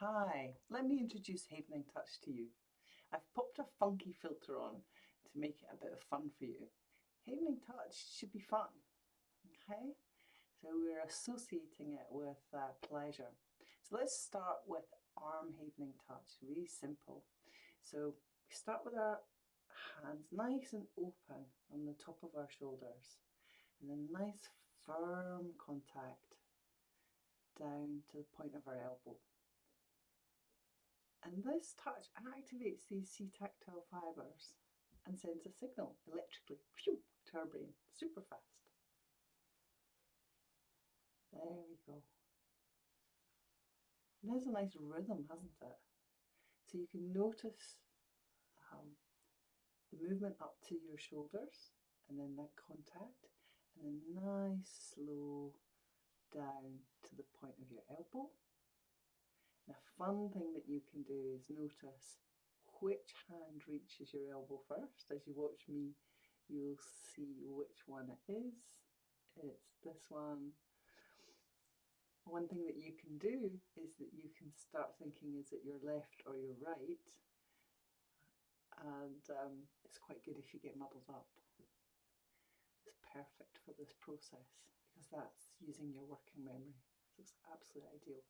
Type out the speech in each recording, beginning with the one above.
Hi, let me introduce Havening Touch to you. I've popped a funky filter on to make it a bit of fun for you. Havening Touch should be fun, okay? So we're associating it with pleasure. So let's start with arm havening touch, really simple. So we start with our hands nice and open on the top of our shoulders, and then nice firm contact down to the point of our elbow. And this touch activates these C-tactile fibres and sends a signal electrically to our brain, super fast. There we go. It has a nice rhythm, hasn't it? So you can notice the movement up to your shoulders and then that contact, and then nice slow down to the point of your elbow. And a fun thing that you can do is notice which hand reaches your elbow first. As you watch me, you'll see which one it is. It's this one. One thing that you can do is that you can start thinking, is it your left or your right? And it's quite good if you get muddled up. It's perfect for this process because that's using your working memory. So it's absolutely ideal.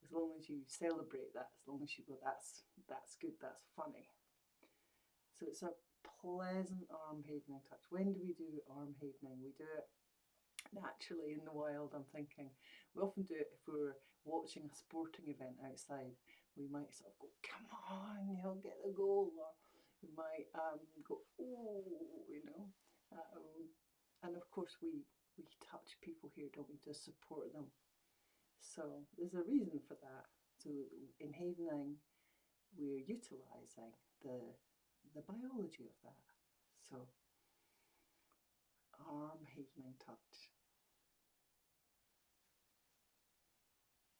As long as you celebrate that, as long as you go, that's good, that's funny. So it's a pleasant arm havening touch. When do we do arm havening? We do it naturally in the wild, I'm thinking. We often do it if we're watching a sporting event outside. We might sort of go, come on, you'll get the goal, or we might go, oh, you know. And of course we touch people here, don't we, to support them. So there's a reason for that. So in havening, we're utilising the biology of that. So arm havening touch.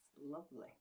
It's lovely.